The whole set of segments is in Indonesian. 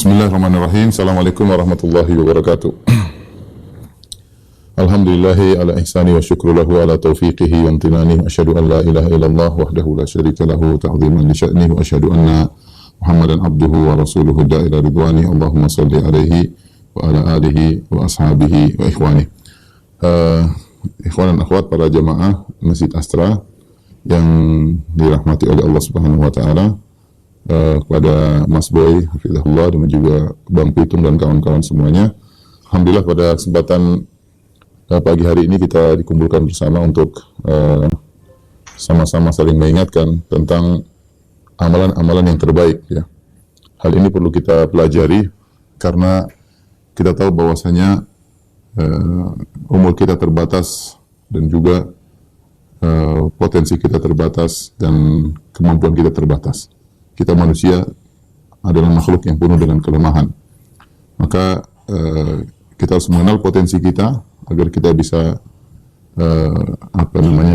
Bismillahirrahmanirrahim. Assalamualaikum warahmatullahi wabarakatuh. Alhamdulillahi ala ihsani wa syukru lahu ala taufiqihi wa amtinani. Asyhadu an la ilaha illallah wahdahu la syarika lahu ta'ziman li sya'nihi wa asyhadu anna Muhammadan abduhu wa rasuluhu da'ila ridwani. Allahumma salli alaihi wa ala alihi wa ashabihi wa ikhwani. Ikhwan dan akhwat para jamaah Masjid Astra yang dirahmati oleh Allah Subhanahu wa taala, kepada Mas Boy hafizahullah dan juga Bang Pitung dan kawan-kawan semuanya. Alhamdulillah pada kesempatan pagi hari ini kita dikumpulkan bersama untuk sama-sama saling mengingatkan tentang amalan-amalan yang terbaik ya. Hal ini perlu kita pelajari karena kita tahu bahwasanya umur kita terbatas dan juga potensi kita terbatas dan kemampuan kita terbatas. Kita manusia adalah makhluk yang penuh dengan kelemahan. Maka kita harus mengenal potensi kita agar kita bisa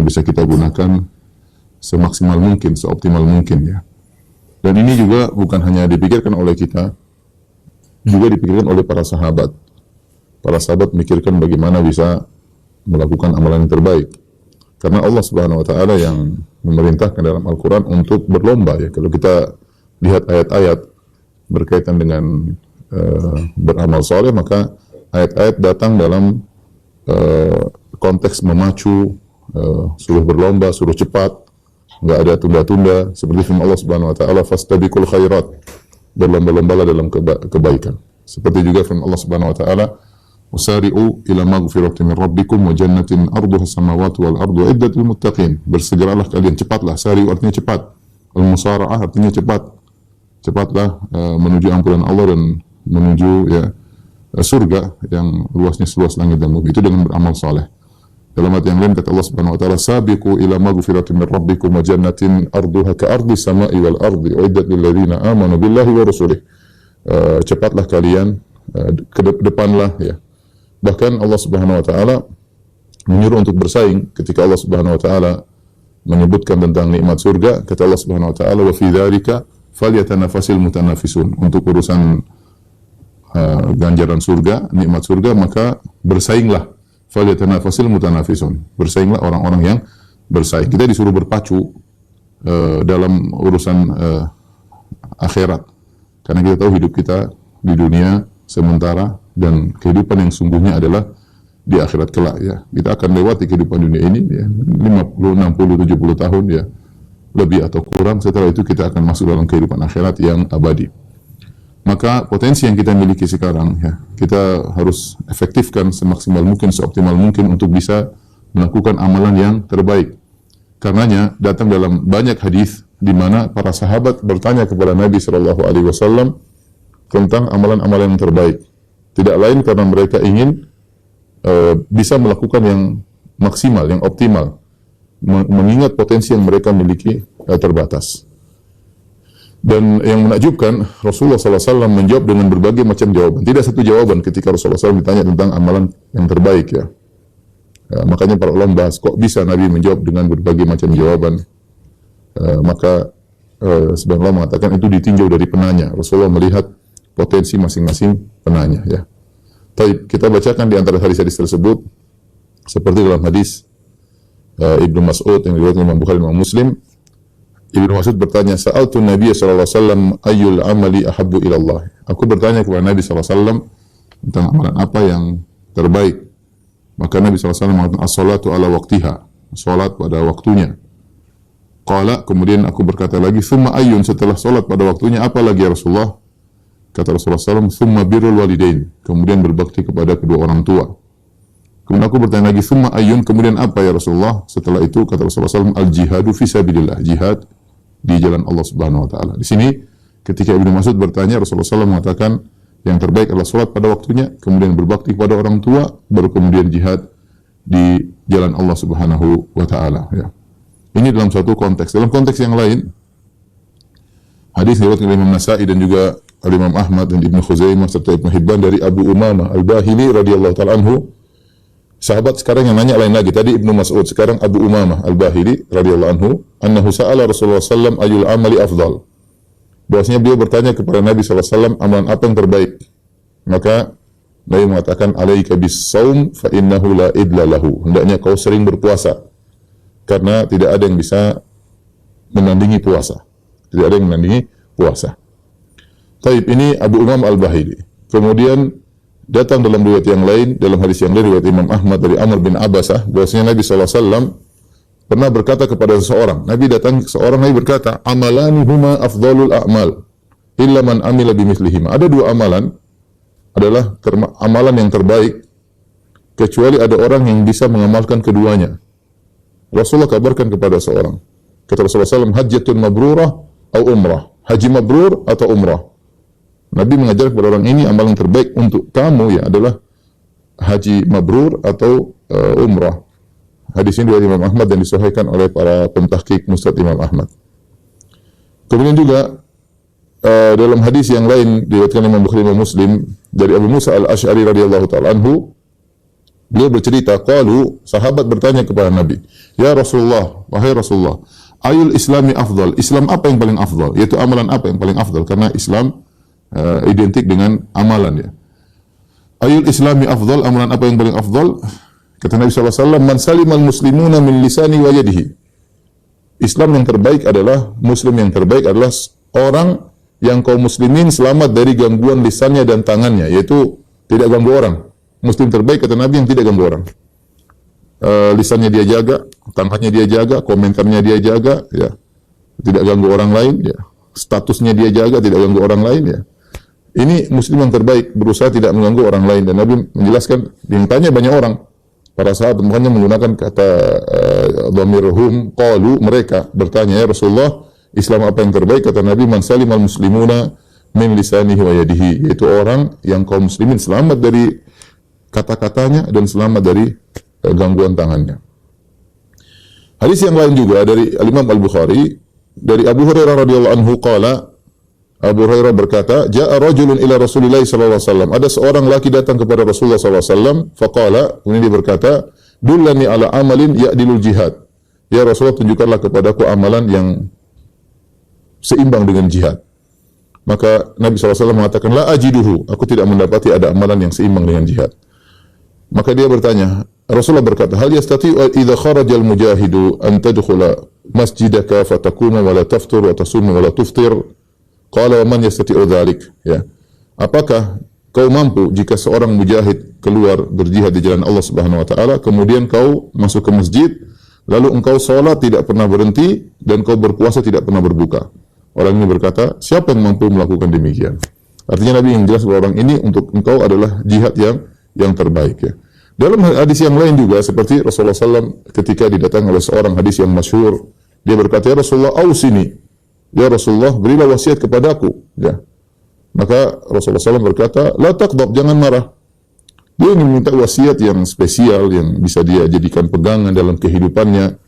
bisa kita gunakan semaksimal mungkin, seoptimal mungkin ya. Dan ini juga bukan hanya dipikirkan oleh kita, juga dipikirkan oleh para sahabat. Para sahabat memikirkan bagaimana bisa melakukan amalan yang terbaik. Karena Allah Subhanahu wa taala yang memerintahkan dalam Al-Qur'an untuk berlomba ya. Kalau kita lihat ayat-ayat berkaitan dengan beramal saleh, maka ayat-ayat datang dalam konteks memacu, suruh berlomba, suruh cepat, enggak ada tunda-tunda, seperti firman Allah Subhanahu wa taala, fastabiqul khairat, berlomba-lombalah dalam kebaikan. Seperti juga firman Allah Subhanahu wa taala, wasari'u ila maghfiratin min rabbikum wa jannatin arduha samawati wal ardu iddatul muttaqin. Bersegeralah kalian, cepatlah. Sari'u artinya cepat. Al-musara'ah artinya cepat. Cepatlah menuju ampunan Allah dan menuju surga yang luasnya seluas langit dan bumi. Itu dengan beramal saleh. Dalam ayat yang lain kata Allah Subhanahu wa taala, sabiqu ila maghfiratin min rabbikum wa jannatin arduha ka ardi samai wal ardi iddat lil ladzina amanu billahi wa rasulih. Cepatlah kalian, ke depanlah ya. Bahkan Allah Subhanahu wa taala menyuruh untuk bersaing ketika Allah Subhanahu wa taala menyebutkan tentang nikmat surga. Kata Allah Subhanahu wa taala, wa fi dzalika falyatanafasil mutanafisun. Untuk urusan ganjaran surga, nikmat surga, maka bersainglah. Falyatanafasil mutanafisun. Bersainglah orang-orang yang bersaing. Kita disuruh berpacu dalam urusan akhirat. Karena kita tahu hidup kita di dunia sementara dan kehidupan yang sungguhnya adalah di akhirat kelak ya. Kita akan lewati kehidupan dunia ini ya, 50, 60, 70 tahun ya, lebih atau kurang. Setelah itu kita akan masuk dalam kehidupan akhirat yang abadi. Maka potensi yang kita miliki sekarang ya, kita harus efektifkan semaksimal mungkin, seoptimal mungkin untuk bisa melakukan amalan yang terbaik. Karenanya datang dalam banyak hadis di mana para sahabat bertanya kepada Nabi sallallahu alaihi wasallam tentang amalan-amalan yang terbaik. Tidak lain karena mereka ingin bisa melakukan yang maksimal, yang optimal, mengingat potensi yang mereka miliki terbatas. Dan yang menakjubkan, Rasulullah SAW menjawab dengan berbagai macam jawaban. Tidak satu jawaban ketika Rasulullah SAW ditanya tentang amalan yang terbaik ya. Makanya para ulama bahas, kok bisa Nabi menjawab dengan berbagai macam jawaban. Maka sebagian ulama mengatakan itu ditinjau dari penanya. Rasulullah melihat potensi masing-masing penanya ya. Baik, kita bacakan di antara hadis-hadis tersebut seperti dalam hadis Ibnu Mas'ud yang diriwayatkan Imam Bukhari dan Imam Muslim. Ibnu Mas'ud bertanya, "Sa'altu Nabi sallallahu alaihi wasallam ayyul amali ahabbu ila Allah." Aku bertanya kepada Nabi sallallahu alaihi wasallam tentang amalan apa yang terbaik. Maka Nabi sallallahu alaihi wasallam mengatakan, "As-salatu ala waqtiha." Salat pada waktunya. Qala, kemudian aku berkata lagi, "Tsumma ayyun?" Setelah salat pada waktunya apa lagi ya Rasulullah? Kata Rasulullah SAW, "Tsumma birrul walidain." Kemudian berbakti kepada kedua orang tua. Kemudian aku bertanya lagi, "Tsumma ayyun?" Kemudian apa ya Rasulullah? Setelah itu kata Rasulullah SAW, "Al-jihadu fi sabilillah." Jihad di jalan Allah Subhanahu wa taala. Di sini ketika Ibnu Mas'ud bertanya, Rasulullah SAW mengatakan yang terbaik adalah salat pada waktunya, kemudian berbakti kepada orang tua, baru kemudian jihad di jalan Allah Subhanahu wa taala ya. Ini dalam satu konteks. Dalam konteks yang lain, hadis riwayat Imam Nasa'i dan juga Imam Ahmad dan Ibnu Khuzaimah serta Ibnu Hibban dari Abu Umamah Al-Bahili radhiyallahu ta'ala anhu. Sahabat sekarang yang nanya lain lagi. Tadi Ibnu Mas'ud, sekarang Abu Umamah Al-Bahili radhiyallahu anhu, annahu sa'ala Rasulullah sallam ayyul amali afdal. bahwasanya beliau bertanya kepada Nabi SAW, amalan apa yang terbaik? Maka Nabi mengatakan, alaika bis-saum fa innahu la idla lahu. Hendaknya kau sering berpuasa, karena tidak ada yang bisa menandingi puasa. Tidak ada yang menandingi puasa. Taib, ini Abu Umam Al-Bahili. Kemudian datang dalam riwayat yang lain, dalam hadis yang lain riwayat Imam Ahmad dari Amr bin Abbasah, bahwasanya Nabi SAW pernah berkata kepada seseorang. Nabi datang ke seorang, Nabi berkata, amalani huma afdalul a'mal illa man amila bimithlihima. Ada dua amalan adalah amalan yang terbaik kecuali ada orang yang bisa mengamalkan keduanya. Rasulullah kabarkan kepada seorang. Kata Rasulullah SAW, hajjatun mabrurah atau umrah. Haji mabrur atau umrah. Nabi mengajar kepada orang ini amalan terbaik untuk kamu ya adalah haji mabrur atau umrah. Hadis ini dari Imam Ahmad dan disahihkan oleh para pentahqiq Musnad Imam Ahmad. Kemudian juga dalam hadis yang lain diriwayatkan Imam Bukhari dan Muslim dari Abu Musa Al-Asy'ari radhiyallahu taala anhu, beliau bercerita, qalu, sahabat bertanya kepada Nabi, ya Rasulullah, wahai Rasulullah, ayul islami afdal? Islam apa yang paling afdal? Yaitu amalan apa yang paling afdal? Karena Islam identik dengan amalan ya. Ayul islami afdal, amalan apa yang paling afdal? Kata Nabi SAW, man salimal muslimuna min lisani wa yadihi. Islam yang terbaik adalah, muslim yang terbaik adalah orang yang kaum muslimin selamat dari gangguan lisannya dan tangannya, yaitu tidak ganggu orang. Muslim terbaik kata Nabi yang tidak ganggu orang. Lisannya dia jaga, tangannya dia jaga, komentarnya dia jaga, ya, tidak ganggu orang lain, ya, statusnya dia jaga, tidak ganggu orang lain, ya. Ini muslim yang terbaik, berusaha tidak mengganggu orang lain. Dan Nabi menjelaskan, yang tanya banyak orang, para sahabat makanya menggunakan kata dhamirhum, qalu, mereka bertanya, ya Rasulullah, Islam apa yang terbaik? Kata Nabi, man salimal muslimuna min lisanihi wa yadihi, yaitu orang yang kaum muslimin selamat dari kata-katanya dan selamat dari gangguan tangannya. Hadis yang lain juga dari Imam Al-Bukhari dari Abu Hurairah radhiyallahu anhu qala, Abu Hurairah berkata, ja'a rajulun ila Rasulillah sallallahu alaihi wasallam. Ada seorang laki datang kepada Rasulullah sallallahu alaihi wasallam, faqala, kemudian dia berkata, dullani ala amalin ya'dilul jihad. Ya Rasulullah, tunjukkanlah kepadaku amalan yang seimbang dengan jihad. Maka Nabi SAW mengatakan, la ajiduhu, aku tidak mendapati ada amalan yang seimbang dengan jihad. Maka dia bertanya, Rasulullah berkata, hal yastati'u idza kharaja al-mujahidu an tadkhula masjidaka fatakuma wa la taftur wa tasuma wa la tuftir? Qala wa man yastati'u dzalik? Ya. Apakah kau mampu jika seorang mujahid keluar berjihad di jalan Allah Subhanahu wa taala, kemudian kau masuk ke masjid, lalu engkau salat tidak pernah berhenti dan kau berpuasa tidak pernah berbuka? Orang ini berkata, siapa yang mampu melakukan demikian? Artinya Nabi yang jelas bahwa orang ini untuk engkau adalah jihad yang terbaik ya. Dalam hadis yang lain juga seperti Rasulullah SAW ketika didatangi oleh seorang hadis yang masyhur, dia berkata, ya Rasulullah, ausini. Ya Rasulullah, berilah wasiat kepadaku. Ya. Maka Rasulullah SAW berkata, la taqdab, jangan marah. Dia ingin minta wasiat yang spesial yang bisa dia jadikan pegangan dalam kehidupannya.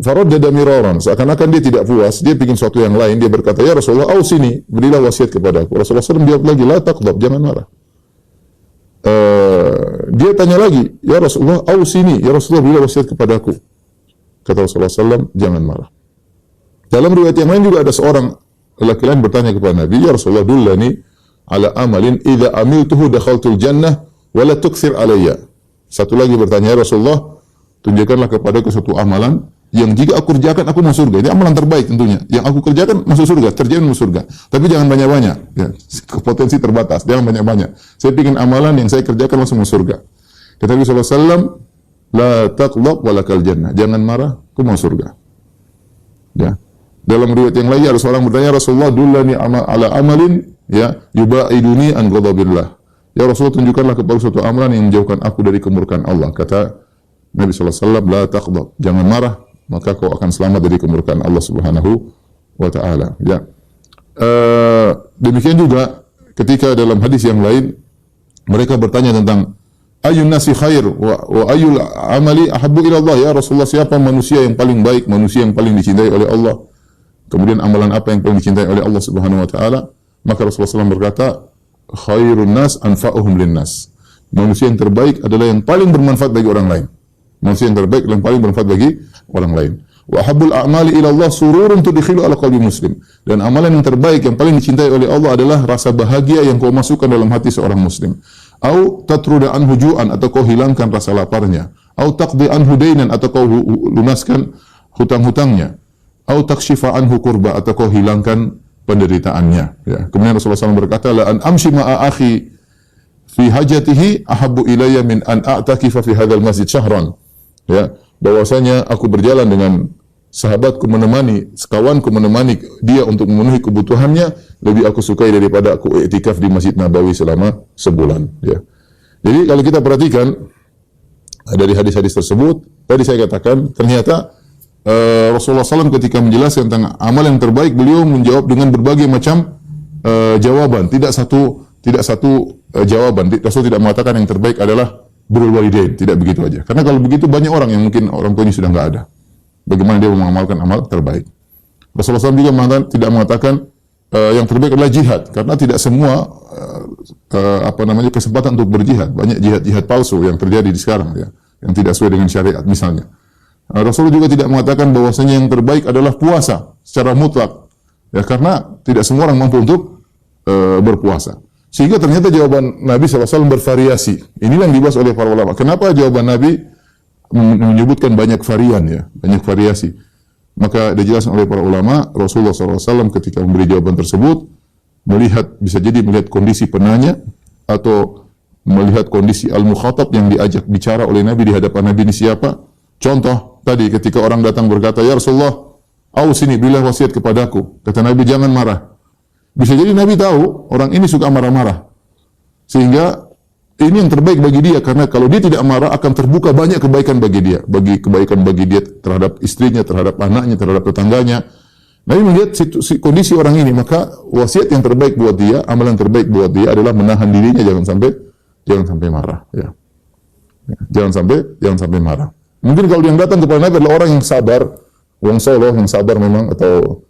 Faraddada miraran, seakan-akan dia tidak puas, dia ingin sesuatu yang lain. Dia berkata, ya Rasulullah, ausini, berilah wasiat kepadaku. Rasulullah SAW jawab lagi, la taqdab, jangan marah. Dia tanya lagi, ya Rasulullah, ausini, ya Rasulullah, berilah wasiat kepadaku. Kata Rasulullah SAW, jangan marah. Dalam riwayat yang lain juga ada seorang lelaki lain bertanya kepada Nabi, ya Rasulullah, dullani ala amalin idza amiltuhu dakhaltul jannah wa la tukthir alayya. Satu lagi bertanya, ya Rasulullah, tunjukkanlah kepadaku suatu amalan yang jika aku kerjakan aku masuk surga. Ini amalan terbaik tentunya. Yang aku kerjakan masuk surga, terjamin masuk surga. Tapi jangan banyak-banyak. Ya, potensi terbatas, jangan banyak-banyak. Saya ingin amalan yang saya kerjakan langsung masuk surga. Kata Nabi SAW, la taqlaq walakal jannah. Jangan marah, aku masuk surga. Ya. Dalam riwayat yang lain ada seorang bertanya, Rasulullah, dullani ala amalin ya yubaiduni an ghadabillah. Ya Rasulullah, tunjukkanlah kepada suatu amalan yang menjauhkan aku dari kemurkaan Allah. Kata Nabi SAW, la taqdab, jangan marah, maka kau akan selamat dari kemurkaan Allah Subhanahu wa taala. Ya. Demikian juga ketika dalam hadis yang lain mereka bertanya tentang ayun nasi khair wa ayul amali ahabbu ila Allah. Ya Rasulullah, siapa manusia yang paling baik, manusia yang paling dicintai oleh Allah? Kemudian amalan apa yang paling dicintai oleh Allah Subhanahu wa taala? Maka Rasulullah SAW berkata, khairun nas anfa'uhum linnas. Manusia yang terbaik adalah yang paling bermanfaat bagi orang lain. Manusia yang terbaik adalah yang paling bermanfaat bagi orang lain. Wa habbul a'mali ila Allah sururun tudkhilu ala qalbi muslim. Dan amalan yang terbaik yang paling dicintai oleh Allah adalah rasa bahagia yang kau masukkan dalam hati seorang muslim. Au tatruda anhu ju'an, atau kau hilangkan rasa laparnya. Au taqdi anhu dainan, atau kau lunaskan hutang-hutangnya. Au takshifa anhu kurba, atau kau hilangkan penderitaannya. Ya. Kemudian Rasulullah SAW berkata, la an amshi ma'a akhi fi hajatihi ahabbu ilayya min an a'takifa fi hadzal masjid syahran. Ya, bahwasanya aku berjalan dengan sahabatku menemani, sekawanku menemani dia untuk memenuhi kebutuhannya, lebih aku sukai daripada aku iktikaf di Masjid Nabawi selama sebulan. Ya. Jadi kalau kita perhatikan dari hadis-hadis tersebut, tadi saya katakan ternyata Rasulullah SAW ketika menjelaskan tentang amal yang terbaik, beliau menjawab dengan berbagai macam jawaban. Tidak satu jawaban. Rasul tidak mengatakan yang terbaik adalah birrul walidain. Tidak begitu aja. Karena kalau begitu banyak orang yang mungkin orang tuanya sudah nggak ada. Bagaimana dia mengamalkan amal terbaik? Rasulullah SAW juga tidak mengatakan yang terbaik adalah jihad, karena tidak semua kesempatan untuk berjihad. Banyak jihad palsu yang terjadi di sekarang, ya, yang tidak sesuai dengan syariat misalnya. Rasulullah juga tidak mengatakan bahwasanya yang terbaik adalah puasa secara mutlak, ya, karena tidak semua orang mampu untuk berpuasa. Sehingga ternyata jawaban Nabi SAW bervariasi. Inilah yang dibahas oleh para ulama. Kenapa jawaban Nabi menyebutkan banyak varian, ya, banyak variasi? Maka dijelaskan oleh para ulama, Rasulullah SAW ketika memberi jawaban tersebut bisa jadi melihat kondisi penanya atau melihat kondisi al-mukhatab yang diajak bicara oleh Nabi di hadapan Nabi ini siapa. Contoh tadi ketika orang datang berkata, ya Rasulullah, sini berilah wasiat kepadaku. Kata Nabi, jangan marah. Bisa jadi Nabi tahu orang ini suka marah-marah, sehingga ini yang terbaik bagi dia, karena kalau dia tidak marah akan terbuka banyak kebaikan bagi dia, kebaikan bagi dia terhadap istrinya, terhadap anaknya, terhadap tetangganya. Nabi melihat kondisi orang ini, maka wasiat yang terbaik buat dia, amalan terbaik buat dia adalah menahan dirinya jangan sampai marah, ya. Jangan sampai marah. Mungkin kalau yang datang kepada Nabi adalah orang yang sabar, orang Solo yang sabar memang, atau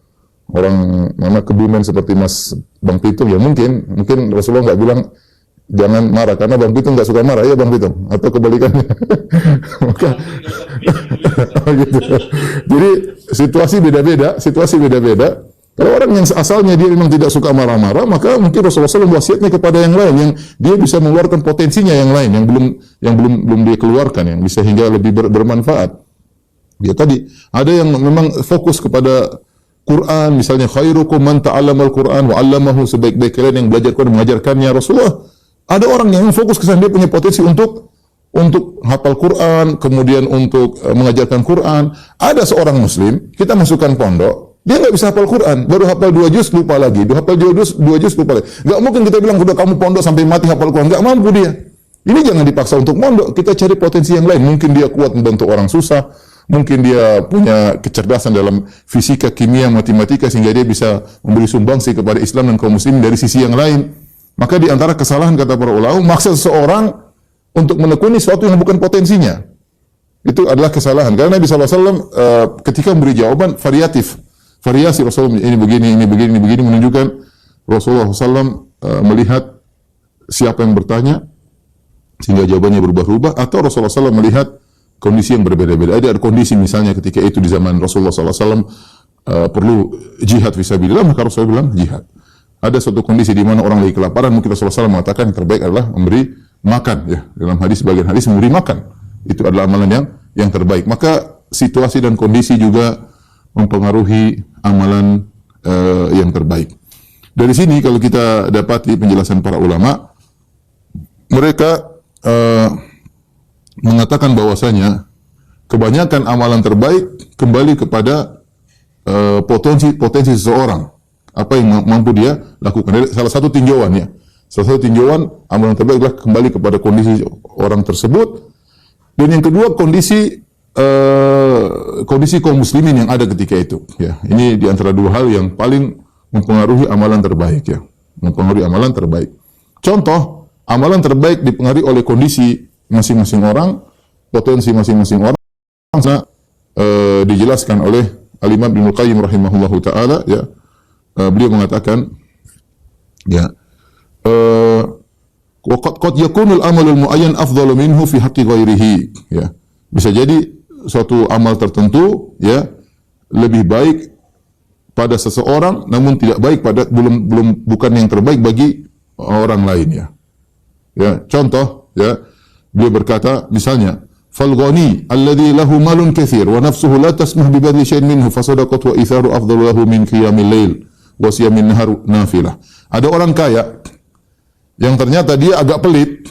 orang mana kebumen seperti Mas Bang Pitung, ya mungkin Rasulullah nggak bilang jangan marah, karena Bang Pitung nggak suka marah, ya Bang Pitung, atau kebalikannya. Maka gitu. Jadi situasi beda-beda. Kalau orang yang asalnya dia memang tidak suka marah-marah, maka mungkin Rasulullah SAW wasiatnya kepada yang lain, yang dia bisa mengeluarkan potensinya yang lain, yang belum dia keluarkan, yang bisa hingga lebih bermanfaat. Ya tadi ada yang memang fokus kepada Quran, misalnya khairukum man ta'allamal Quran wa 'allamahu, sebaik-baik kalian yang belajar Quran mengajarkannya. Rasulullah, ada orang yang fokus ke sana, dia punya potensi untuk hafal Quran, kemudian untuk mengajarkan Quran. Ada seorang muslim, kita masukkan pondok, dia nggak bisa hafal Quran, baru hafal 2 juz lupa lagi, hafal 2 juz lupa lagi. Nggak mungkin kita bilang udah kamu pondok sampai mati hafal Quran, nggak mampu dia. Ini jangan dipaksa untuk pondok, kita cari potensi yang lain. Mungkin dia kuat membantu orang susah, mungkin dia punya kecerdasan dalam fisika, kimia, matematika, sehingga dia bisa memberi sumbangsi kepada Islam dan kaum muslimin dari sisi yang lain. Maka di antara kesalahan, kata para ulama, maksa seseorang untuk menekuni sesuatu yang bukan potensinya, itu adalah kesalahan. Karena Nabi SAW ketika memberi jawaban variasi Rasulullah, ini begini, menunjukkan Rasulullah SAW melihat siapa yang bertanya sehingga jawabannya berubah-ubah, atau Rasulullah SAW melihat kondisi yang berbeda-beda. Ada kondisi misalnya ketika itu di zaman Rasulullah SAW perlu jihad fisabilillah, maka Rasulullah bilang jihad. Ada suatu kondisi di mana orang lagi kelaparan, mungkin Rasulullah SAW mengatakan yang terbaik adalah memberi makan. Ya, dalam sebagian hadis memberi makan itu adalah amalan yang terbaik. Maka situasi dan kondisi juga mempengaruhi amalan yang terbaik. Dari sini kalau kita dapati penjelasan para ulama, mereka mengatakan bahwasanya kebanyakan amalan terbaik kembali kepada potensi seseorang, apa yang mampu dia lakukan. Salah satu tinjauan amalan terbaik adalah kembali kepada kondisi orang tersebut. Dan yang kedua kondisi kaum muslimin yang ada ketika itu. Ya, ini di antara dua hal yang paling mempengaruhi amalan terbaik, ya, mempengaruhi amalan terbaik. Contoh, amalan terbaik dipengaruhi oleh kondisi masing-masing orang, potensi masing-masing orang. Dijelaskan oleh Al-Imam Ibnu Qayyim rahimahullahu taala, ya, beliau mengatakan, ya, qad yakunul amalul muayyan afdalu minhu fi haqqi ghairihi, ya. Bisa jadi suatu amal tertentu, ya, lebih baik pada seseorang, namun tidak baik pada bukan yang terbaik bagi orang lain ya. Ya, contoh ya, beliau berkata misalnya, fal ghani alladhi lahu malun katsir wa nafsuhu la tasmah bi badli syai'in minhu fa sadaqatu wa itharu afdalu lahu min qiyamil lail wa siyamin nahar nafilah. Ada orang kaya yang ternyata dia agak pelit,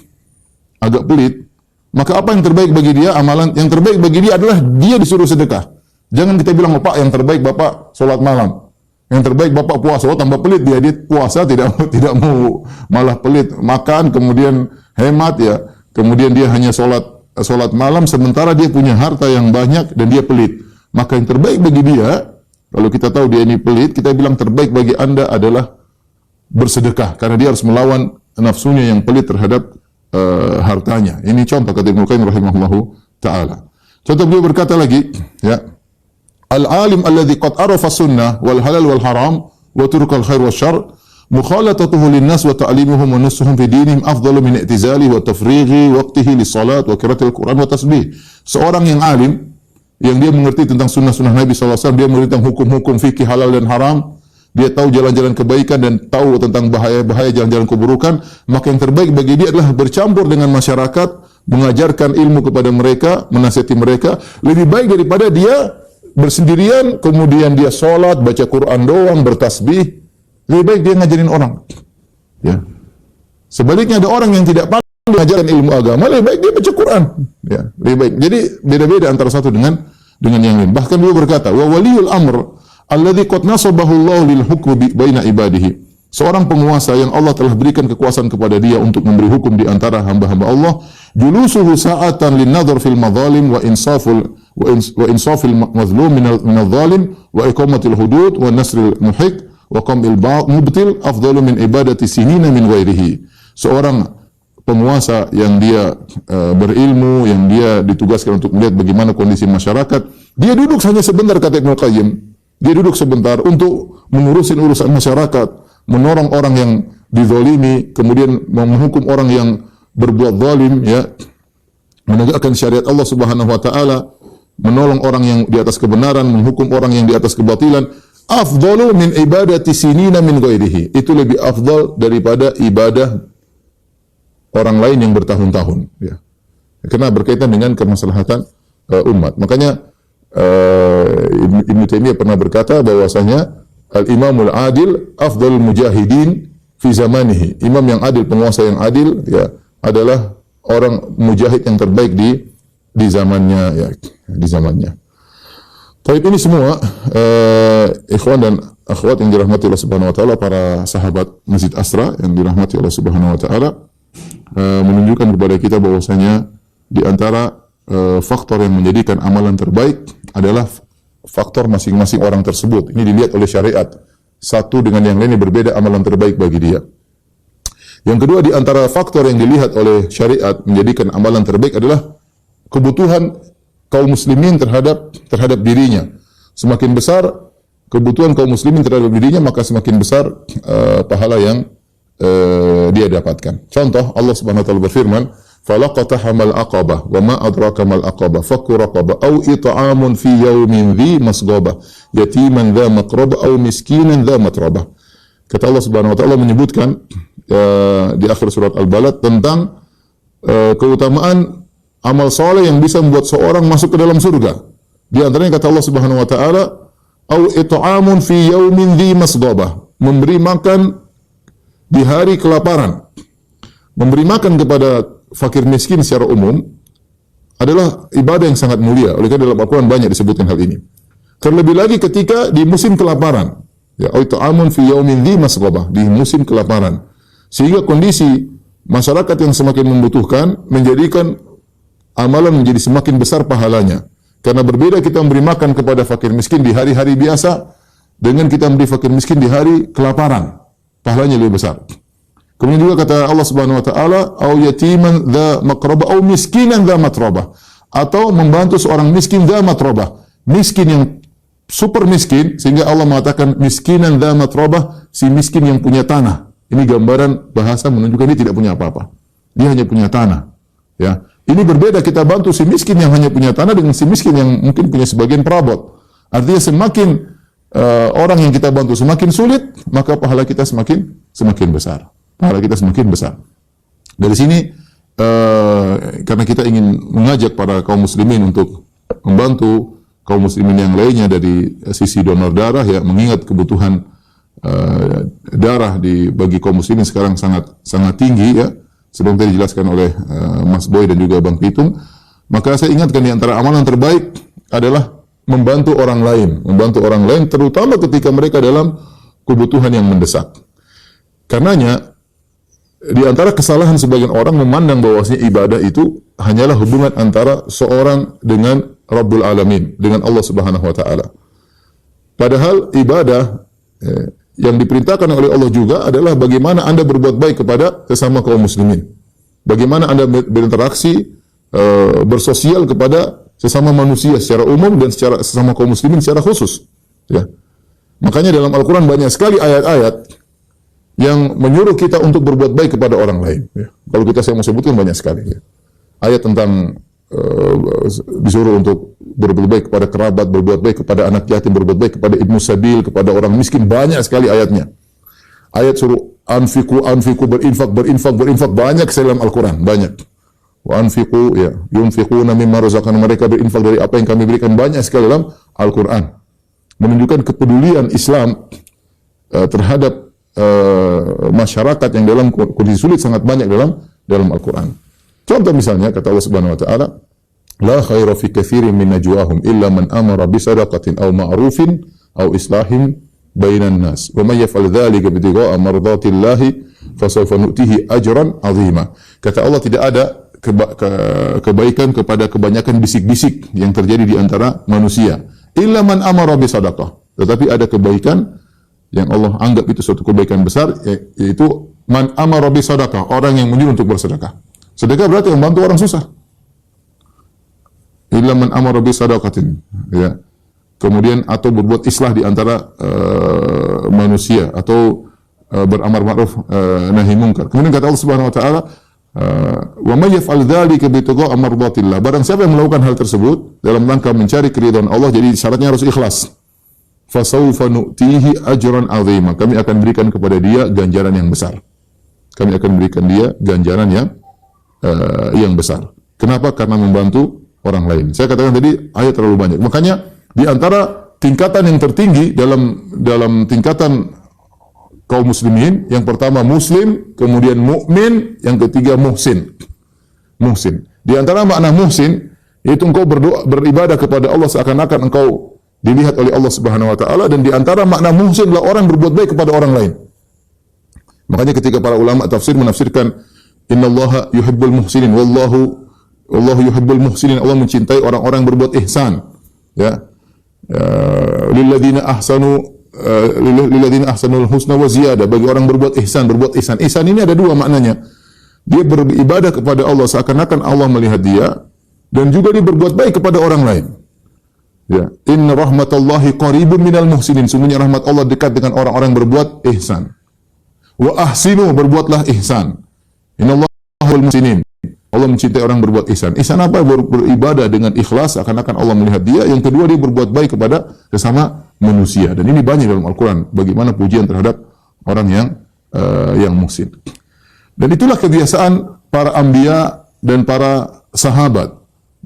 maka apa yang terbaik bagi dia? Amalan yang terbaik bagi dia adalah dia disuruh sedekah. Jangan kita bilang, Pak, yang terbaik Bapak sholat malam. Yang terbaik Bapak puasa. Oh, tambah pelit dia puasa, tidak mau malah pelit. Makan, kemudian hemat ya. Kemudian dia hanya sholat malam, sementara dia punya harta yang banyak dan dia pelit. Maka yang terbaik bagi dia, kalau kita tahu dia ini pelit, kita bilang terbaik bagi Anda adalah bersedekah. Karena dia harus melawan nafsunya yang pelit terhadap hartanya. Ini contoh kata Ibnu Qayyim rahimahullahu ta'ala. Contoh beliau berkata lagi, ya, al-alim alladhi qad arafa sunnah wal halal wal haram wa turukal khair wa syarr mukhalatatuhu linnas wa ta'limuhum wa nussuhum fi dinihim afdalu min i'tizali wa tafrighi waqtihi lis-salat wa qiraatil Qur'an wa tasbih. Seorang yang alim, yang dia mengerti tentang sunnah-sunnah Nabi SAW, dia mengerti tentang hukum-hukum fikih halal dan haram, dia tahu jalan-jalan kebaikan dan tahu tentang bahaya-bahaya jalan-jalan keburukan, maka yang terbaik bagi dia adalah bercampur dengan masyarakat, mengajarkan ilmu kepada mereka, menasihati mereka, lebih baik daripada dia bersendirian, kemudian dia sholat, baca Quran doang, bertasbih. Lebih baik dia ngajarin orang. Ya. Sebaliknya ada orang yang tidak pandai mengajarkan ilmu agama, lebih baik dia baca Quran. Ya, lebih baik. Jadi beda-beda antara satu dengan yang lain. Bahkan beliau berkata, wa waliyul amr alladzi qad nasabahu Allah lil hukmi baina ibadihi. Seorang penguasa yang Allah telah berikan kekuasaan kepada dia untuk memberi hukum di antara hamba-hamba Allah, julusuhu sa'atan lin nadhar fil madzalim wa insafil mazlum min adh-dhalim wa iqamatil hudud wa nasril muhiq wa qamil mubtil afdalu min ibadati sinina min ghairihi. Seorang penguasa yang dia berilmu, yang dia ditugaskan untuk melihat bagaimana kondisi masyarakat, dia duduk hanya sebentar kata Ibnu Qayyim. Dia duduk sebentar untuk mengurusin urusan masyarakat, menolong orang yang dizalimi, kemudian menghukum orang yang berbuat zalim, ya, menegakkan syariat Allah Subhanahu wa taala, menolong orang yang di atas kebenaran, menghukum orang yang di atas kebatilan. Afdalu min ibadati sinina min ghairihi. Itu lebih afdal daripada ibadah orang lain yang bertahun-tahun, ya. Karena berkaitan dengan kemaslahatan umat. Makanya Ibnu Taimiyah pernah berkata bahwasanya al-imamul adil afdalul mujahidin fi zamanihi. Imam yang adil, penguasa yang adil, ya, adalah orang mujahid yang terbaik di zamannya, ya, di zamannya. Tapi ini semua ikhwan dan akhwat yang dirahmati Allah Subhanahu wa taala, para sahabat Masjid Asra yang dirahmati Allah Subhanahu wa taala, menunjukkan kepada kita bahwasanya di antara faktor yang menjadikan amalan terbaik adalah faktor masing-masing orang tersebut. Ini dilihat oleh syariat. Satu dengan yang lainnya berbeda amalan terbaik bagi dia. Yang kedua, di antara faktor yang dilihat oleh syariat menjadikan amalan terbaik adalah kebutuhan kaum muslimin terhadap dirinya. Semakin besar kebutuhan kaum muslimin terhadap dirinya, maka semakin besar pahala yang dia dapatkan. Contoh, Allah Subhanahu wa taala berfirman, falaqatahamal aqabah wa ma adraka mal aqabah fakku raqabah aw it'amun fi yaumin dhi masghabah yatiman dha maqrabah aw miskinan dha matrabah. Kata Allah Subhanahu wa taala menyebutkan di akhir surat Al-Balad tentang keutamaan amal soleh yang bisa membuat seorang masuk ke dalam surga. Di antaranya kata Allah Subhanahu wa taala, aw it'amun fi yaumin dhi masghabah, memberi makan di hari kelaparan. Memberi makan kepada fakir miskin secara umum adalah ibadah yang sangat mulia. Oleh karena dalam Al-Quran banyak disebutkan hal ini. Terlebih lagi ketika di musim kelaparan, ya, ta'amun fi yaumin dhi masghabah, di musim kelaparan. Sehingga kondisi masyarakat yang semakin membutuhkan menjadikan amalan menjadi semakin besar pahalanya. Karena berbeda kita memberi makan kepada fakir miskin di hari-hari biasa dengan kita memberi fakir miskin di hari kelaparan. Pahalanya lebih besar. Kemudian juga kata Allah Subhanahu wa taala, au yatiman dza maqrabah au miskinan dza matrabah, atau membantu seorang miskin dza matrabah, miskin yang super miskin, sehingga Allah mengatakan miskinan dza matrabah, si miskin yang punya tanah. Ini gambaran bahasa menunjukkan dia tidak punya apa-apa. Dia hanya punya tanah, ya. Ini berbeda kita bantu si miskin yang hanya punya tanah dengan si miskin yang mungkin punya sebagian perabot. Artinya semakin orang yang kita bantu semakin sulit, maka pahala kita semakin besar. Pahala kita semakin besar. Dari sini karena kita ingin mengajak para kaum muslimin untuk membantu kaum muslimin yang lainnya dari sisi donor darah, ya, mengingat kebutuhan darah bagi kaum muslimin sekarang sangat tinggi, ya, sebagaimana tadi dijelaskan oleh Mas Boy dan juga Bang Pitung. Maka saya ingatkan di antara amalan terbaik adalah membantu orang lain, terutama ketika mereka dalam kebutuhan yang mendesak. Karenanya di antara kesalahan sebagian orang memandang bahwasanya ibadah itu hanyalah hubungan antara seorang dengan Rabbul Alamin, dengan Allah Subhanahu wa taala. Padahal ibadah yang diperintahkan oleh Allah juga adalah bagaimana Anda berbuat baik kepada sesama kaum muslimin. Bagaimana Anda berinteraksi, bersosial kepada sesama manusia secara umum dan secara sesama kaum muslimin secara khusus. Ya. Makanya dalam Al-Quran banyak sekali ayat-ayat yang menyuruh kita untuk berbuat baik kepada orang lain. Ya. Kalau saya mau sebutkan banyak sekali. Ya. Ayat tentang disuruh untuk berbuat baik kepada kerabat, berbuat baik kepada anak yatim, berbuat baik kepada ibnu sabil, kepada orang miskin, banyak sekali ayatnya. Ayat suruh anfiku, berinfak, banyak sekali dalam Al-Quran, banyak. Wa anfiku, ya, yunfiquna mimma razaqana, mereka berinfak dari apa yang kami berikan, banyak sekali dalam Al-Quran. Menunjukkan kepedulian Islam terhadap masyarakat yang dalam kondisi sulit sangat banyak dalam Al-Quran. Contoh misalnya kata Allah Subhanahu wa taala, la khaira fi katsirin min najwahum illa man amara bi sadaqatin aw ma'rufin aw islahin bainan nas wa may yaf'al dzalika ibtigha'a mardatillahi fasawfa nu'tihi ajran 'azima. Kata Allah, tidak ada kebaikan kepada kebanyakan bisik-bisik yang terjadi di antara manusia, illa man amara bi sadaqah. Tetapi ada kebaikan yang Allah anggap itu suatu kebaikan besar, yaitu man amara bi sadaqah, orang yang menyuruh untuk bersedekah. Sedekah berarti membantu orang susah. Illa man amara bi sadaqatin, ya. Kemudian atau berbuat islah di antara manusia, atau beramar ma'ruf nahi munkar. Kemudian kata Allah Subhanahu wa taala, wa may yaf'al dzalika bitigha'a mardatillah. Barang siapa yang melakukan hal tersebut dalam rangka mencari keridhaan Allah, jadi syaratnya harus ikhlas. Fasawfa nu'tihi ajran 'azima. Kami akan berikan kepada dia ganjaran yang besar. Kami akan berikan dia ganjaran yang besar. Kenapa? Karena membantu orang lain. Saya katakan tadi ayat terlalu banyak. Makanya di antara tingkatan yang tertinggi dalam tingkatan kaum muslimin, yang pertama muslim, kemudian mukmin, yang ketiga muhsin. Muhsin. Di antara makna muhsin yaitu engkau beribadah kepada Allah seakan-akan engkau dilihat oleh Allah Subhanahu wa taala, dan di antara makna muhsin adalah orang berbuat baik kepada orang lain. Makanya ketika para ulama tafsir menafsirkan innallaha yuhibbul muhsinin, wallahu yuhibbul muhsinin, Allah mencintai orang-orang berbuat ihsan, ya. Lilladzina ahsanul husna wa ziyadah, bagi orang berbuat ihsan. Ihsan ini ada dua maknanya. Dia beribadah kepada Allah seakan-akan Allah melihat dia, dan juga dia berbuat baik kepada orang lain. Ya, inna rahmatallahi qaribun minal muhsinin, sungguhnya rahmat Allah dekat dengan orang-orang berbuat ihsan. Wa ahsinu, berbuatlah ihsan. Innallahul muhsinin, Allah mencintai orang berbuat ihsan. Ihsan apa? Beribadah dengan ikhlas seakan-akan Allah melihat dia. Yang kedua, dia berbuat baik kepada sesama manusia. Dan ini banyak dalam Al-Quran, bagaimana pujian terhadap orang yang muhsin. Dan itulah kebiasaan para anbiya dan para sahabat.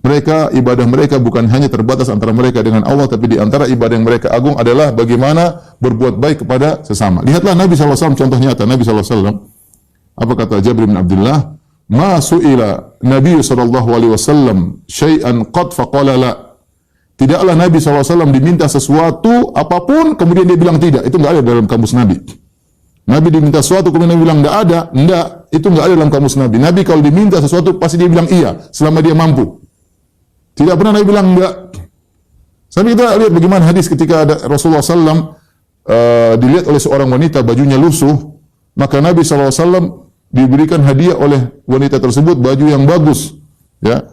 Ibadah mereka bukan hanya terbatas antara mereka dengan Allah, tapi di antara ibadah yang mereka agung adalah bagaimana berbuat baik kepada sesama. Lihatlah Nabi SAW, contoh nyata Nabi SAW. Apa kata Jabir bin Abdullah? Ma su'ila Nabi SAW syai'an qad faqala la. Tidaklah Nabi SAW diminta sesuatu apapun kemudian dia bilang tidak. Itu enggak ada dalam kamus Nabi. Nabi diminta sesuatu kemudian dia bilang enggak ada. Enggak, itu enggak ada dalam kamus Nabi. Nabi kalau diminta sesuatu pasti dia bilang iya selama dia mampu. Tidak pernah Nabi bilang enggak. Sampai kita lihat bagaimana hadis ketika ada Rasulullah SAW dilihat oleh seorang wanita bajunya lusuh, maka Nabi SAW diberikan hadiah oleh wanita tersebut baju yang bagus, ya.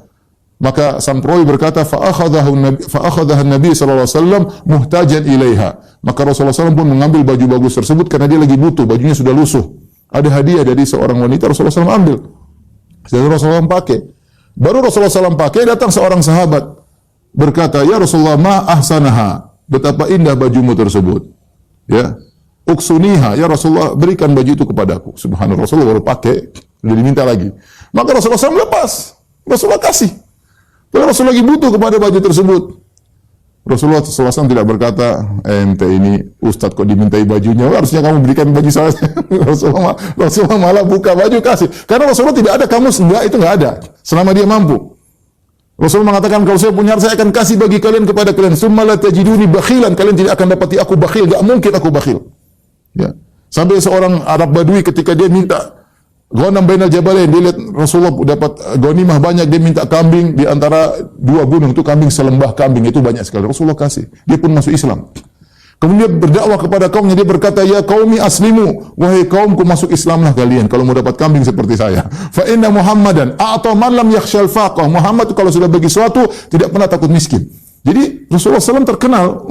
Maka sang perawi berkata, fa akhadhaha Nabi SAW muhtajan ilaiha. Maka Rasulullah SAW pun mengambil baju bagus tersebut karena dia lagi butuh, bajunya sudah lusuh. Ada hadiah dari seorang wanita, Rasulullah SAW ambil. Jadi Rasulullah SAW pakai. Baru Rasulullah SAW pakai, datang seorang sahabat berkata, ya Rasulullah, ma ahsanaha. betapa indah bajumu tersebut. Ya. Uksuniha, ya Rasulullah, berikan baju itu kepadaku. Subhanallah, Rasulullah baru pakai, sudah diminta lagi. Maka Rasulullah SAW lepas. Rasulullah kasih. Padahal Rasulullah lagi butuh kepada baju tersebut. Rasulullah SAW tidak berkata, ente ini Ustadz kok dimintai bajunya, harusnya kamu berikan baju saya. Rasulullah malah buka baju kasih. Karena Rasulullah tidak ada kamus, enggak, itu enggak ada. Selama dia mampu. Rasulullah mengatakan, kalau saya punya harta, saya akan kasih bagi kalian kepada kalian. Summa la tajiduni bakhilan, kalian tidak akan dapati aku bakhil, enggak mungkin aku bakhil. Ya. Sampai seorang Arab Badui ketika dia minta ghanam bainal jabalain, dia lihat Rasulullah dapat ghanimah banyak, dia minta kambing di antara dua gunung, itu kambing selembah kambing, itu banyak sekali. Rasulullah kasih. Dia pun masuk Islam. Kemudian dia berdakwah kepada kaumnya, dia berkata, ya qaumi aslimu, wahai kaumku masuk Islamlah kalian kalau mau dapat kambing seperti saya. Fa inna Muhammadan a'ta man lam yakhshal faqah. Muhammad kalau sudah bagi sesuatu tidak pernah takut miskin. Jadi Rasulullah SAW terkenal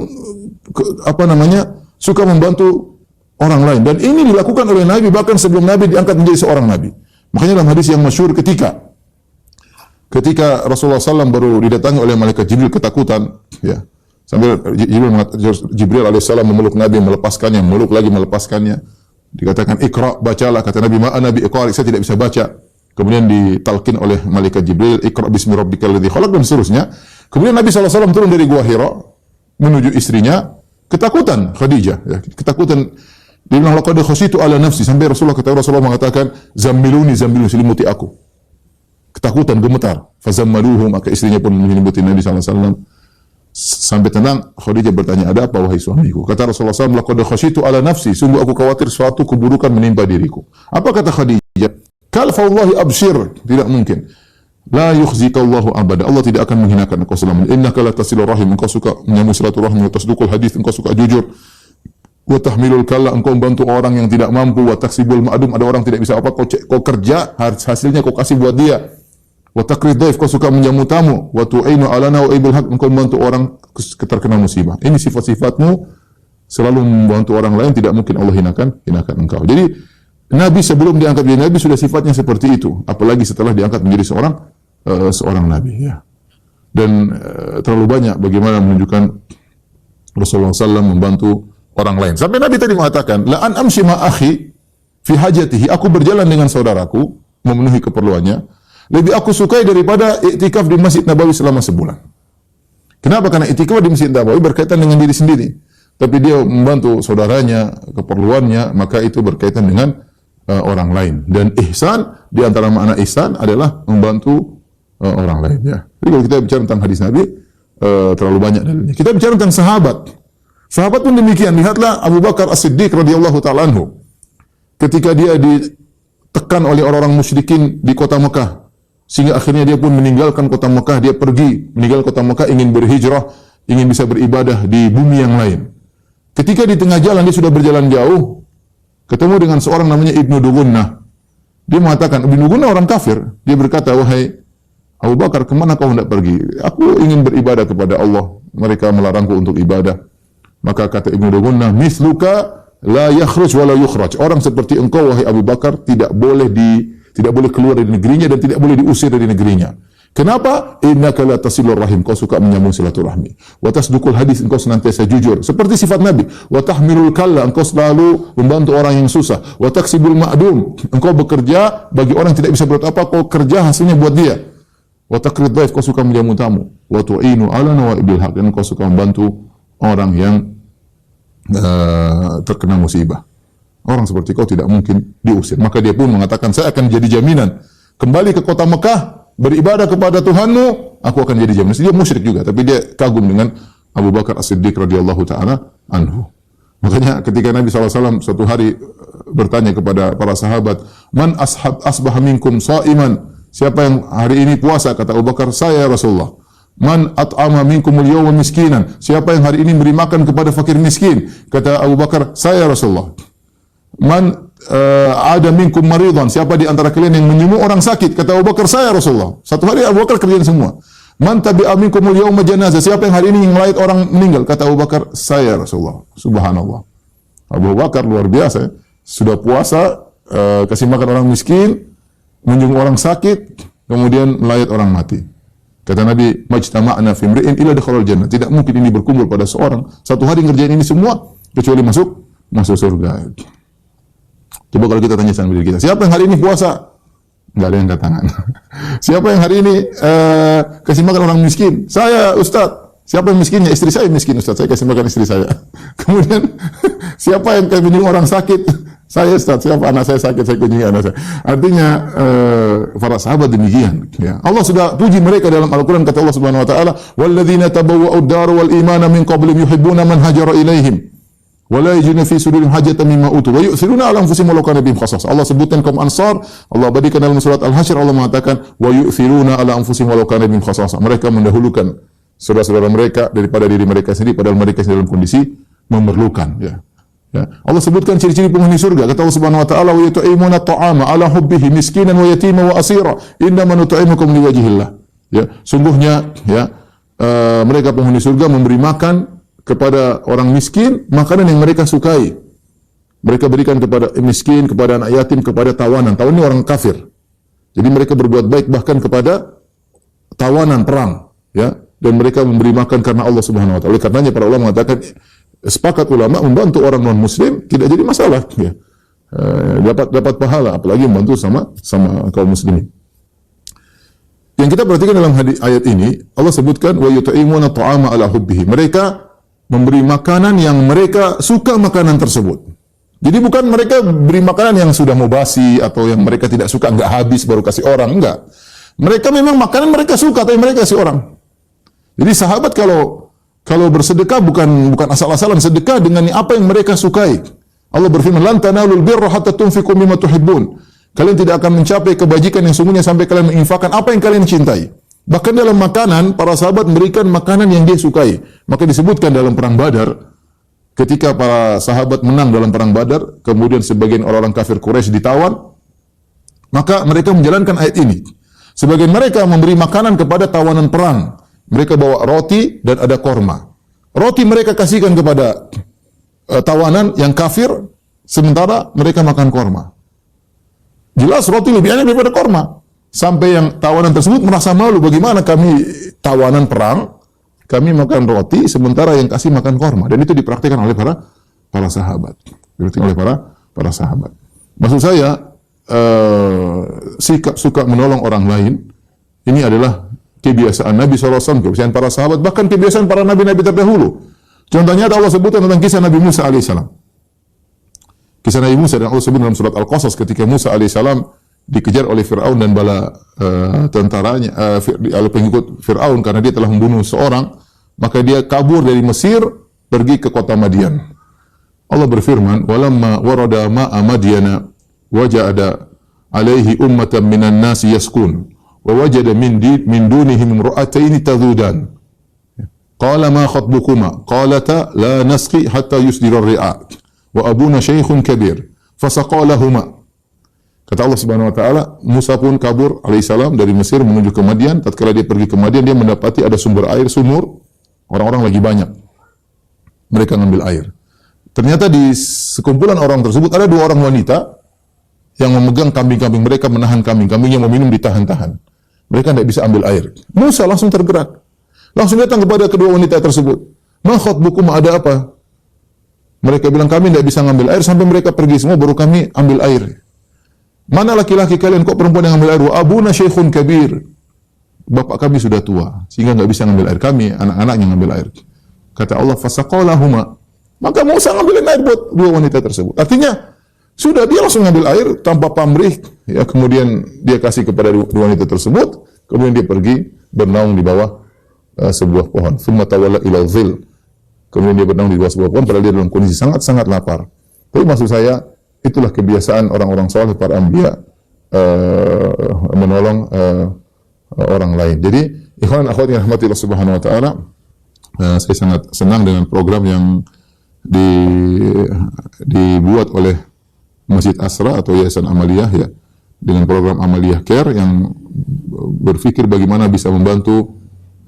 suka membantu orang lain, dan ini dilakukan oleh Nabi bahkan sebelum Nabi diangkat menjadi seorang Nabi. Makanya dalam hadis yang masyhur ketika Rasulullah SAW baru didatangi oleh malaikat Jibril ketakutan, ya, sambil Jibril alaihissalam memeluk Nabi, melepaskannya, memeluk lagi, melepaskannya. Dikatakan Iqra, bacalah. Kata Nabi, ma ana bi iqari, saya tidak bisa baca. Kemudian ditalkin oleh malaikat Jibril, Iqra bismi rabbikal ladzi khalaq, dan seterusnya. Kemudian Nabi SAW turun dari Gua Hira menuju istrinya, ketakutan Khadijah, ya, ketakutan. Dia bilang, laqad khasyitu ala nafsi, sampai Rasulullah mengatakan, zammiluni, selimuti aku. Ketakutan, gemetar. Fazammaluhu, maka istrinya pun menyelimuti Nabi SAW. Sampai tenang, Khadijah bertanya, ada apa wahai suamiku? Kata Rasulullah SAW, laqad khasyitu ala nafsi, sungguh aku khawatir suatu keburukan menimpa diriku. Apa kata Khadijah? Kal fawallahi abshir, tidak mungkin. La yukhzikallahu abada, Allah tidak akan menghinakan engkau selama. Innaka la tasilur rahim, engkau suka menyambung silaturahmi, wa tasduqul hadits, engkau suka jujur. Wa tahmilul kalla, engkau membantu orang yang tidak mampu. Wa taksibul ma'dum, ada orang tidak bisa apa, kau kerja, hasilnya kau kasih buat dia. Wa taqrid dhaif, kau suka menjamu tamu. Wa tu'inu alana wa ibul haq, engkau membantu orang terkena musibah. Ini sifat-sifatmu, selalu membantu orang lain, tidak mungkin Allah hinakan engkau. Jadi Nabi sebelum diangkat menjadi Nabi sudah sifatnya seperti itu, apalagi setelah diangkat menjadi seorang Nabi, ya. Dan terlalu banyak bagaimana menunjukkan Rasulullah SAW membantu orang lain. Sampai Nabi tadi mengatakan, la an amshi ma akhi fi hajatihi, aku berjalan dengan saudaraku memenuhi keperluannya, lebih aku sukai daripada iktikaf di Masjid Nabawi selama sebulan. Kenapa? Karena iktikaf di Masjid Nabawi berkaitan dengan diri sendiri. Tapi dia membantu saudaranya, keperluannya, maka itu berkaitan dengan orang lain. Dan ihsan, di antara makna ihsan adalah membantu orang lain, ya. Jadi kalau kita bicara tentang hadis Nabi, terlalu banyak dalilnya. Kita bicara tentang sahabat. Sahabat pun demikian. Lihatlah Abu Bakar As-Siddiq radhiyallahu ta'ala anhu. Ketika dia ditekan oleh orang-orang musyrikin di kota Mekah, sehingga akhirnya dia pun meninggalkan kota Mekah, dia pergi meninggal kota Mekah, ingin berhijrah, ingin bisa beribadah di bumi yang lain. Ketika di tengah jalan, dia sudah berjalan jauh, ketemu dengan seorang namanya Ibnu Dugunnah. Dia mengatakan, Ibnu Dugunnah orang kafir. Dia berkata, wahai Abu Bakar, kemana kau hendak pergi? Aku ingin beribadah kepada Allah. Mereka melarangku untuk ibadah. Maka kata Ibnu Dugunnah, misluka la yakhruj wa la yukhraj. Orang seperti engkau wahai Abu Bakar tidak boleh keluar dari negerinya dan tidak boleh diusir dari negerinya. Kenapa? Innaka la tasilur rahim, kau suka menyambung silaturahmi. Wa tasduqul hadis, engkau senantiasa jujur. Seperti sifat Nabi. Wa tahmilul kalla, engkau selalu membantu orang yang susah. Wa taksibul ma'dum, engkau bekerja bagi orang yang tidak bisa berbuat apa, kau kerja hasilnya buat dia. Wa taqrid dhaif, kau suka menjamu tamu. Wa tu'inu alana wa ibil haq, dan engkau suka membantu orang yang terkena musibah. Orang seperti kau tidak mungkin diusir. Maka dia pun mengatakan, saya akan jadi jaminan. Kembali ke kota Mekah, beribadah kepada Tuhanmu, aku akan jadi jaminan. Dia musyrik juga, tapi dia kagum dengan Abu Bakar As-Siddiq radhiyallahu ta'ala anhu. Makanya ketika Nabi SAW suatu hari bertanya kepada para sahabat, man asbah minkum sha'iman, siapa yang hari ini puasa? Kata Abu Bakar, saya Rasulullah. Man at'ama minkumul yawma miskinan, siapa yang hari ini beri makan kepada fakir miskin? Kata Abu Bakar, saya Rasulullah. Man ada minkum maridan, siapa di antara kalian yang menyembuh orang sakit? Kata Abu Bakar, saya Rasulullah. Satu hari Abu Bakar kerjain semua. Man tabi'a minkumul yawma janazah, siapa yang hari ini melayat orang meninggal? Kata Abu Bakar, saya Rasulullah. Subhanallah. Abu Bakar luar biasa, sudah puasa, kasih makan orang miskin, menjenguk orang sakit, kemudian melayat orang mati. Kata Nabi, majtama'na fi imri'in illa dakhalal jannah. Tidak mungkin ini berkumpul pada seorang satu hari ngerjain ini semua kecuali masuk surga. Coba kalau kita tanya sama diri kita, siapa yang hari ini puasa? Enggak ada yang angkat tangan. Siapa yang hari ini kasih makan orang miskin? Saya, Ustaz. Siapa yang miskinnya? Istri saya miskin, Ustaz. Saya kasih makan istri saya. Kemudian, siapa yang kunjungi orang sakit? Saya, Ustaz. Siapa anak saya sakit? Saya kunjungi anak saya. Artinya, para sahabat demikian. Ya. Allah sudah puji mereka dalam Al-Quran. Kata Allah Subhanahu Wa Taala, "Walladzina tabawwa'u ad-dara wal imana min qablihim yuhibbuna man hajara ilaihim. Wala yajiduna fi sudurihim hajatan mimma utu wa yu'thiruna ala anfusihim walau kana bihim khassasah." Allah sebutkan kaum Ansar, Allah abadikan dalam surat Al-Hasyr, Allah mengatakan wa yu'thiruna ala anfusihim walau kana bihim khassasah. Mereka mendahulukan saudara-saudara mereka daripada diri mereka sendiri padahal mereka dalam kondisi memerlukan, ya. Ya. Allah sebutkan ciri-ciri penghuni surga. Kata Allah Subhanahu wa taala, "Wa yut'imuna at-ta'ama 'ala hubbihi miskinan wa yatiman wa asira. Innama nut'imukum liwajhillah." Ya, sungguhnya ya mereka penghuni surga memberi makan kepada orang miskin makanan yang mereka sukai. Mereka berikan kepada miskin, kepada anak yatim, kepada tawanan. Tawanan ini orang kafir. Jadi mereka berbuat baik bahkan kepada tawanan perang, ya. Dan mereka memberi makan karena Allah Subhanahu wa taala. Oleh karenanya para ulama mengatakan sepakat ulama membantu orang non muslim tidak jadi masalah, ya. Dapat pahala apalagi membantu sama kaum muslimin. Yang kita perhatikan dalam ayat ini Allah sebutkan wa yut'imuna ta'ama ala hubbihi. Mereka memberi makanan yang mereka suka makanan tersebut. Jadi bukan mereka beri makanan yang sudah mau basi atau yang mereka tidak suka enggak habis baru kasih orang, enggak. Mereka memang makanan mereka suka tapi mereka kasih orang. Jadi sahabat kalau bersedekah bukan asal-asalan sedekah dengan apa yang mereka sukai. Allah berfirman, "Lan tanalul birra hatta tunfiqu mimma tuhibbun." Kalian tidak akan mencapai kebajikan yang sungguhnya sampai kalian menginfakkan apa yang kalian cintai. Bahkan dalam makanan, para sahabat memberikan makanan yang dia sukai. Maka disebutkan dalam perang Badar, ketika para sahabat menang dalam perang Badar, kemudian sebagian orang-orang kafir Quraisy ditawan, maka mereka menjalankan ayat ini. Sebagian mereka memberi makanan kepada tawanan perang. Mereka bawa roti dan ada korma. Roti mereka kasihkan kepada tawanan yang kafir, sementara mereka makan korma. Jelas roti lebih enak daripada korma. Sampai yang tawanan tersebut merasa malu, bagaimana kami tawanan perang, kami makan roti, sementara yang kasih makan korma. Dan itu dipraktikkan oleh para sahabat. Dipraktikkan oleh para sahabat. Maksud saya, sikap suka menolong orang lain, ini adalah kebiasaan Nabi SAW, kebiasaan para sahabat, bahkan kebiasaan para nabi-nabi terdahulu. Contohnya ada Allah sebutkan tentang kisah Nabi Musa alaihissalam. Kisah Nabi Musa dan Allah sebut dalam surat Al-Qasas ketika Musa alaihissalam dikejar oleh Fir'aun dan bala tentaranya, oleh pengikut Fir'aun karena dia telah membunuh seorang, maka dia kabur dari Mesir pergi ke kota Madian. Allah berfirman, "Walamma warada ma'a Madyana waja'ada alaihi ummatan minan nasi yaskun wa wajada min dunihim imra'ataini tadhudan. Qala ma khatbukuma? Qalata la nasqi hatta yusdira ar-ri'a wa abuna shaykhun kabir fasaqa lahumā." Kata Allah Subhanahu wa taala, Musa pun kabur alaihissalam dari Mesir menuju ke Madian. Tatkala dia pergi ke Madian, dia mendapati ada sumber air, sumur. Orang-orang lagi banyak. Mereka ngambil air. Ternyata di sekumpulan orang tersebut ada dua orang wanita yang memegang kambing-kambing mereka, menahan kambing-kambing yang mau minum ditahan-tahan. Mereka tidak bisa ambil air. Musa langsung tergerak. Langsung datang kepada kedua wanita tersebut. "Ma khatbukum, ada apa?" Mereka bilang, "Kami tidak bisa ngambil air sampai mereka pergi semua baru kami ambil air." "Mana laki-laki kalian, kok perempuan yang ambil air?" "Wa abuna shaykhun kabir." Bapak kami sudah tua sehingga enggak bisa ngambil air, kami anak-anaknya ngambil air. Kata Allah, "Fasaqalahuma." Maka Musa ngambilin air buat dua wanita tersebut. Artinya sudah dia langsung ngambil air tanpa pamrih, ya, kemudian dia kasih kepada dua wanita tersebut, kemudian dia pergi bernaung di bawah sebuah pohon. Tsumma tawalla ila dhil. Kemudian dia bernaung di bawah sebuah pohon padahal dia dalam kondisi sangat-sangat lapar. Tapi maksud saya, itulah kebiasaan orang-orang saleh, para anbiya, menolong orang lain. Jadi, ikhwan akhwat yang rahmati Allah Subhanahu wa taala, saya sangat senang dengan program yang dibuat oleh Masjid Asra atau Yayasan Amaliyah, ya, dengan program Amaliyah Care yang berpikir bagaimana bisa membantu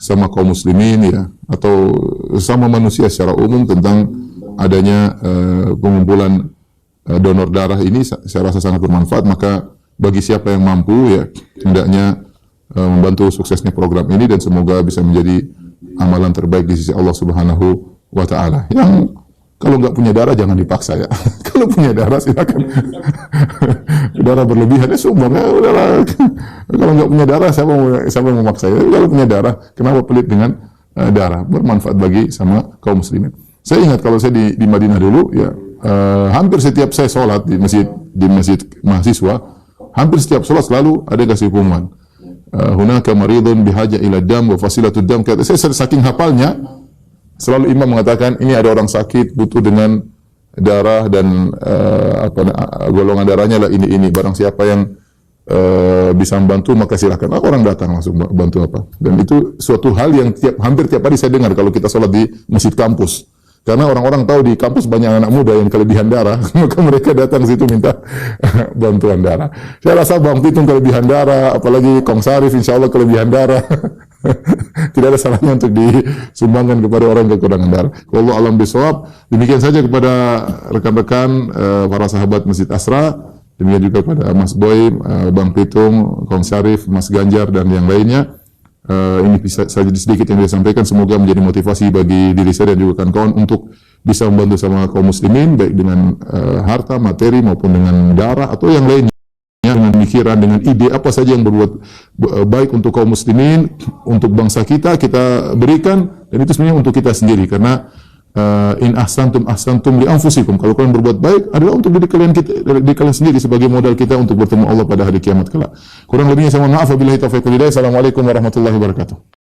sama kaum muslimin, ya, atau sama manusia secara umum tentang adanya pengumpulan donor darah ini. Saya rasa sangat bermanfaat. Maka bagi siapa yang mampu, ya, hendaknya membantu suksesnya program ini dan semoga bisa menjadi amalan terbaik di sisi Allah Subhanahu wa taala. Yang kalau nggak punya darah jangan dipaksa ya. Kalau punya darah silakan. Darah berlebihan ya sumbang ya udahlah. Kalau nggak punya darah siapa yang mau maksa ya. Kalau punya darah kenapa pelit dengan darah? Bermanfaat bagi sama kaum muslimin. Saya ingat kalau saya di Madinah dulu ya, hampir setiap saya sholat di masjid mahasiswa, hampir setiap sholat selalu ada kasih pengumuman. Hunaka maridun bihaja ila dam wa fasilatud dam. Saya saking hafalnya, selalu imam mengatakan ini ada orang sakit butuh dengan darah dan golongan darahnya lah ini. Barang siapa yang bisa membantu maka silakan. Orang datang langsung bantu apa. Dan itu suatu hal yang hampir tiap hari saya dengar kalau kita sholat di masjid kampus. Karena orang-orang tahu di kampus banyak anak muda yang kelebihan darah, maka mereka datang ke situ minta bantuan darah. Saya rasa Bang Pitung kelebihan darah, apalagi Kong Sarif insya Allah kelebihan darah. Tidak ada salahnya untuk disumbangkan kepada orang kekurangan darah. Wallahu a'lam bishawab. Demikian saja kepada rekan-rekan para sahabat Masjid Asra, demikian juga kepada Mas Boy, Bang Pitung, Kong Sarif, Mas Ganjar dan yang lainnya. Ini bisa saja sedikit yang saya sampaikan, semoga menjadi motivasi bagi diri saya dan juga kawan-kawan untuk bisa membantu sama kaum muslimin baik dengan harta, materi maupun dengan darah atau yang lainnya, dengan pemikiran, dengan ide apa saja yang berbuat baik untuk kaum muslimin, untuk bangsa kita berikan, dan itu sebenarnya untuk kita sendiri karena in ahsantum li anfusikum. Kalau kalian berbuat baik adalah untuk diri kalian sendiri sebagai modal kita untuk bertemu Allah pada hari kiamat kelak. Kurang lebihnya saya mohon maaf. Wabillahi taufiq wal hidayah. Assalamualaikum warahmatullahi wabarakatuh.